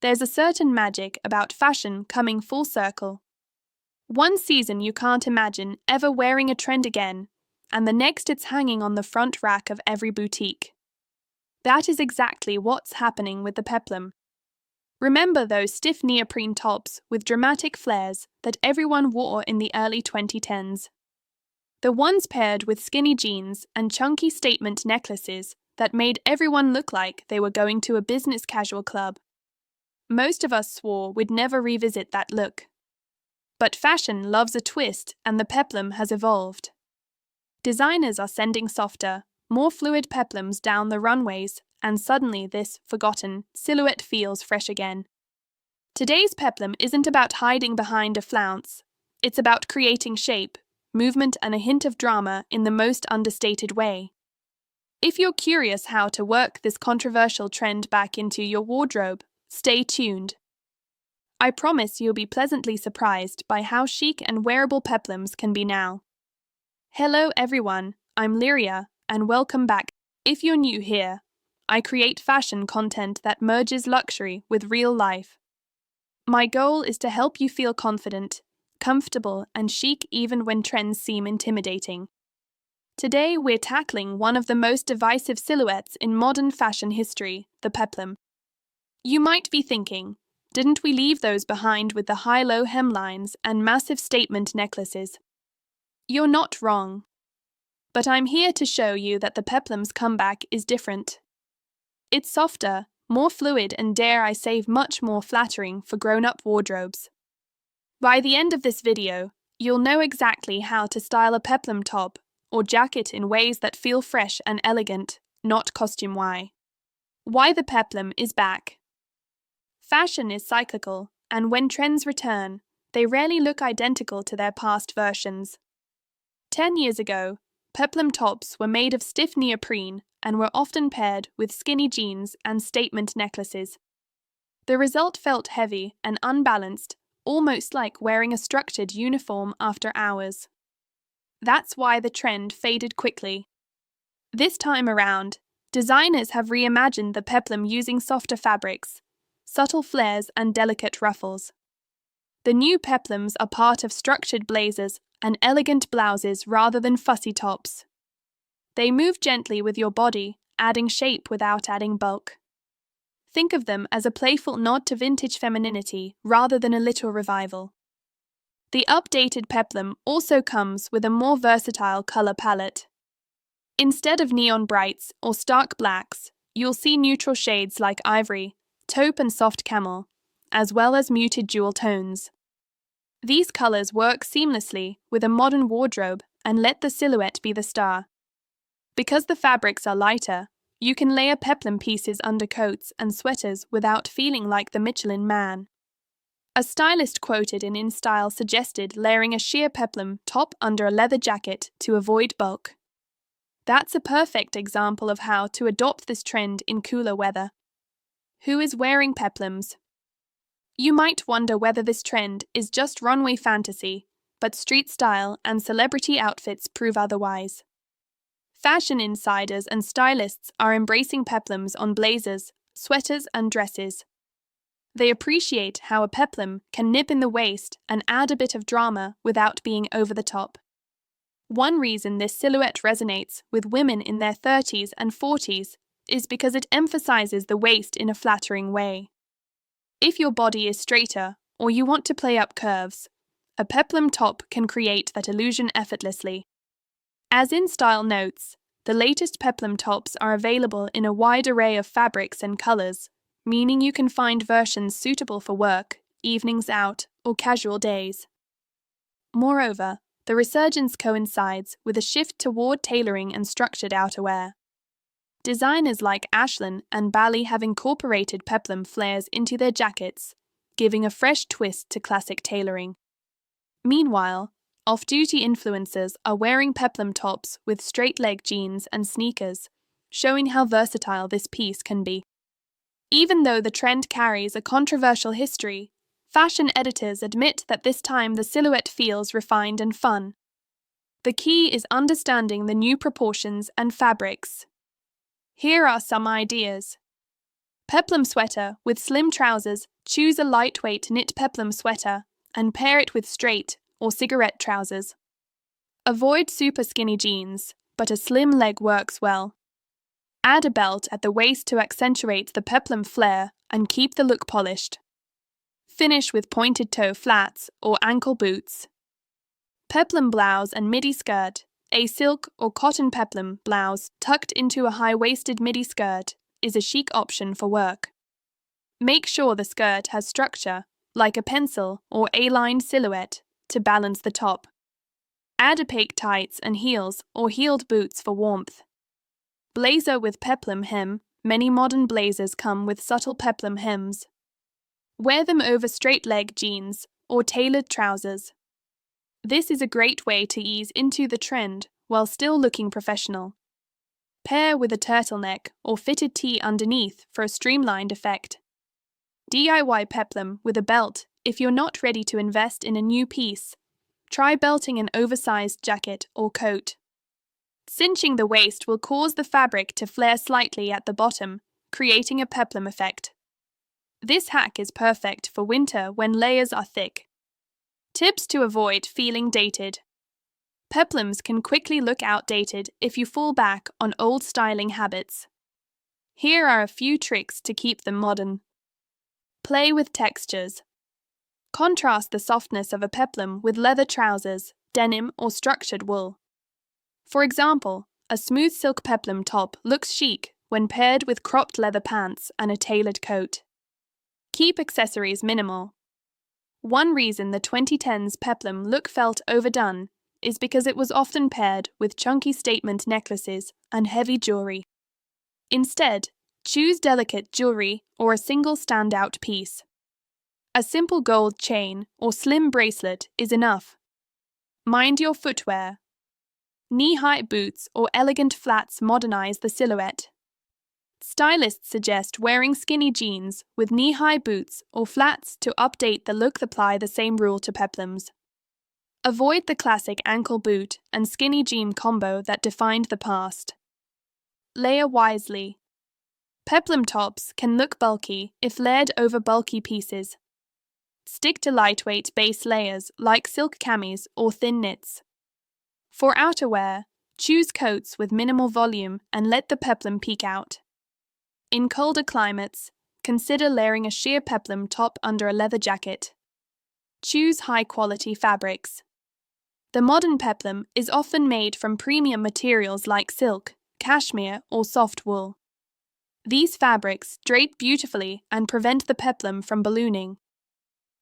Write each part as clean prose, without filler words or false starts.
There's a certain magic about fashion coming full circle. One season you can't imagine ever wearing a trend again, and the next it's hanging on the front rack of every boutique. That is exactly what's happening with the peplum. Remember those stiff neoprene tops with dramatic flares that everyone wore in the early 2010s? The ones paired with skinny jeans and chunky statement necklaces that made everyone look like they were going to a business casual club. Most of us swore we'd never revisit that look. But fashion loves a twist, and the peplum has evolved. Designers are sending softer, more fluid peplums down the runways, and suddenly this forgotten silhouette feels fresh again. Today's peplum isn't about hiding behind a flounce. It's about creating shape, movement, and a hint of drama in the most understated way. If you're curious how to work this controversial trend back into your wardrobe, stay tuned. I promise you'll be pleasantly surprised by how chic and wearable peplums can be now. Hello everyone, I'm Lyria, and welcome back. If you're new here, I create fashion content that merges luxury with real life. My goal is to help you feel confident, comfortable, and chic even when trends seem intimidating. Today we're tackling one of the most divisive silhouettes in modern fashion history, the peplum. You might be thinking, didn't we leave those behind with the high-low hemlines and massive statement necklaces? You're not wrong. But I'm here to show you that the peplum's comeback is different. It's softer, more fluid, and dare I say much more flattering for grown-up wardrobes. By the end of this video, you'll know exactly how to style a peplum top or jacket in ways that feel fresh and elegant, not costume-y. Why the peplum is back. Fashion is cyclical, and when trends return, they rarely look identical to their past versions. 10 years ago, peplum tops were made of stiff neoprene and were often paired with skinny jeans and statement necklaces. The result felt heavy and unbalanced, almost like wearing a structured uniform after hours. That's why the trend faded quickly. This time around, designers have reimagined the peplum using softer fabrics, subtle flares, and delicate ruffles. The new peplums are part of structured blazers and elegant blouses rather than fussy tops. They move gently with your body, adding shape without adding bulk. Think of them as a playful nod to vintage femininity rather than a literal revival. The updated peplum also comes with a more versatile color palette. Instead of neon brights or stark blacks, you'll see neutral shades like ivory, taupe, and soft camel, as well as muted jewel tones. These colors work seamlessly with a modern wardrobe and let the silhouette be the star. Because the fabrics are lighter, you can layer peplum pieces under coats and sweaters without feeling like the Michelin Man. A stylist quoted in InStyle suggested layering a sheer peplum top under a leather jacket to avoid bulk. That's a perfect example of how to adopt this trend in cooler weather. Who is wearing peplums? You might wonder whether this trend is just runway fantasy, but street style and celebrity outfits prove otherwise. Fashion insiders and stylists are embracing peplums on blazers, sweaters, and dresses. They appreciate how a peplum can nip in the waist and add a bit of drama without being over the top. One reason this silhouette resonates with women in their 30s and 40s is because it emphasizes the waist in a flattering way. If your body is straighter or you want to play up curves, a peplum top can create that illusion effortlessly. As InStyle notes, the latest peplum tops are available in a wide array of fabrics and colors, meaning you can find versions suitable for work, evenings out, or casual days. Moreover, the resurgence coincides with a shift toward tailoring and structured outerwear. Designers like Ashlyn and Bally have incorporated peplum flares into their jackets, giving a fresh twist to classic tailoring. Meanwhile, off-duty influencers are wearing peplum tops with straight-leg jeans and sneakers, showing how versatile this piece can be. Even though the trend carries a controversial history, fashion editors admit that this time the silhouette feels refined and fun. The key is understanding the new proportions and fabrics. Here are some ideas. Peplum sweater with slim trousers. Choose a lightweight knit peplum sweater and pair it with straight or cigarette trousers. Avoid super skinny jeans, but a slim leg works well. Add a belt at the waist to accentuate the peplum flare and keep the look polished. Finish with pointed toe flats or ankle boots. Peplum blouse and midi skirt. A silk or cotton peplum blouse tucked into a high-waisted midi skirt is a chic option for work. Make sure the skirt has structure, like a pencil or A-line silhouette, to balance the top. Add opaque tights and heels or heeled boots for warmth. Blazer with peplum hem. Many modern blazers come with subtle peplum hems. Wear them over straight-leg jeans or tailored trousers. This is a great way to ease into the trend while still looking professional. Pair with a turtleneck or fitted tee underneath for a streamlined effect. DIY peplum with a belt if you're not ready to invest in a new piece. Try belting an oversized jacket or coat. Cinching the waist will cause the fabric to flare slightly at the bottom, creating a peplum effect. This hack is perfect for winter when layers are thick. Tips to avoid feeling dated. Peplums can quickly look outdated if you fall back on old styling habits. Here are a few tricks to keep them modern. Play with textures. Contrast the softness of a peplum with leather trousers, denim, or structured wool. For example, a smooth silk peplum top looks chic when paired with cropped leather pants and a tailored coat. Keep accessories minimal. One reason the 2010's peplum look felt overdone is because it was often paired with chunky statement necklaces and heavy jewelry. Instead, choose delicate jewelry or a single standout piece. A simple gold chain or slim bracelet is enough. Mind your footwear. Knee-high boots or elegant flats modernize the silhouette. Stylists suggest wearing skinny jeans with knee-high boots or flats to update the look. Apply the same rule to peplums. Avoid the classic ankle boot and skinny jean combo that defined the past. Layer wisely. Peplum tops can look bulky if layered over bulky pieces. Stick to lightweight base layers like silk camis or thin knits. For outerwear, choose coats with minimal volume and let the peplum peek out. In colder climates, consider layering a sheer peplum top under a leather jacket. Choose high-quality fabrics. The modern peplum is often made from premium materials like silk, cashmere, or soft wool. These fabrics drape beautifully and prevent the peplum from ballooning.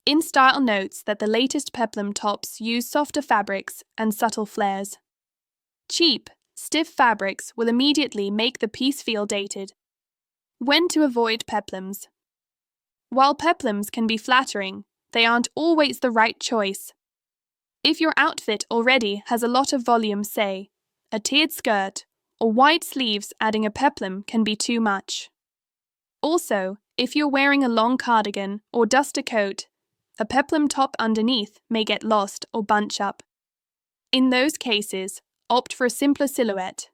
InStyle notes that the latest peplum tops use softer fabrics and subtle flares. Cheap, stiff fabrics will immediately make the piece feel dated. When to avoid peplums. While peplums can be flattering, they aren't always the right choice. If your outfit already has a lot of volume, say, a tiered skirt, or wide sleeves, adding a peplum can be too much. Also, if you're wearing a long cardigan or duster coat, a peplum top underneath may get lost or bunch up. In those cases, opt for a simpler silhouette.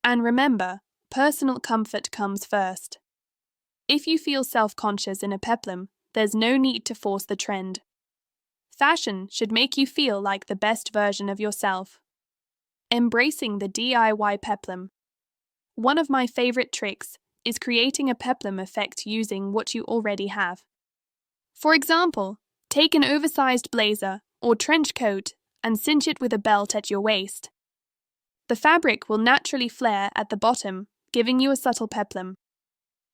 And remember, personal comfort comes first. If you feel self-conscious in a peplum, there's no need to force the trend. Fashion should make you feel like the best version of yourself. Embracing the DIY peplum. One of my favorite tricks is creating a peplum effect using what you already have. For example, take an oversized blazer or trench coat and cinch it with a belt at your waist. The fabric will naturally flare at the bottom, giving you a subtle peplum.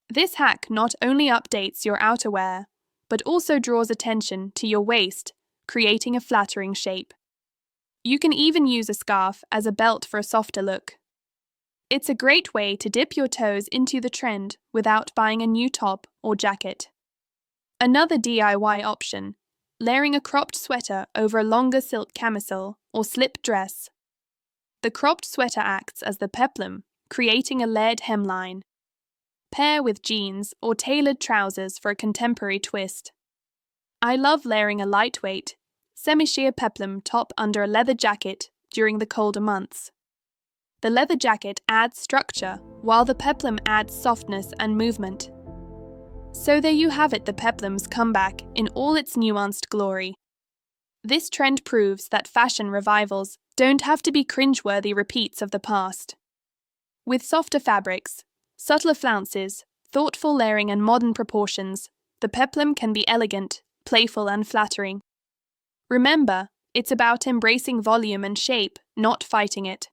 This hack not only updates your outerwear, but also draws attention to your waist, creating a flattering shape. You can even use a scarf as a belt for a softer look. It's a great way to dip your toes into the trend without buying a new top or jacket. Another DIY option, layering a cropped sweater over a longer silk camisole or slip dress. The cropped sweater acts as the peplum, creating a layered hemline. Pair with jeans or tailored trousers for a contemporary twist. I love layering a lightweight, semi-sheer peplum top under a leather jacket during the colder months. The leather jacket adds structure, while the peplum adds softness and movement. So there you have it, the Peplum's comeback in all its nuanced glory. This trend proves that fashion revivals don't have to be cringeworthy repeats of the past. With softer fabrics, subtler flounces, thoughtful layering and modern proportions, the Peplum can be elegant, playful and flattering. Remember, it's about embracing volume and shape, not fighting it.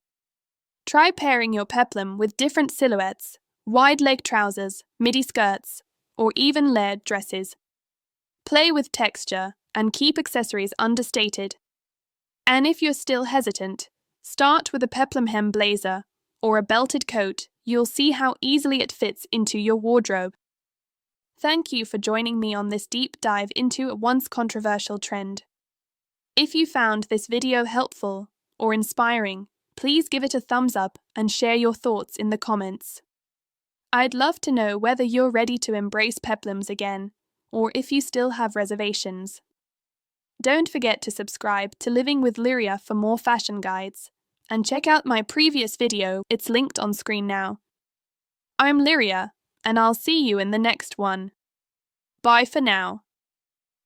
Try pairing your Peplum with different silhouettes, wide-leg trousers, midi skirts, or even layered dresses. Play with texture and keep accessories understated. And if you're still hesitant, start with a Peplum hem blazer or a belted coat. You'll see how easily it fits into your wardrobe. Thank you for joining me on this deep dive into a once controversial trend. If you found this video helpful or inspiring, please give it a thumbs up and share your thoughts in the comments. I'd love to know whether you're ready to embrace Peplums again, or if you still have reservations. Don't forget to subscribe to Living with Lyria for more fashion guides, and check out my previous video, it's linked on screen now. I'm Lyria, and I'll see you in the next one. Bye for now.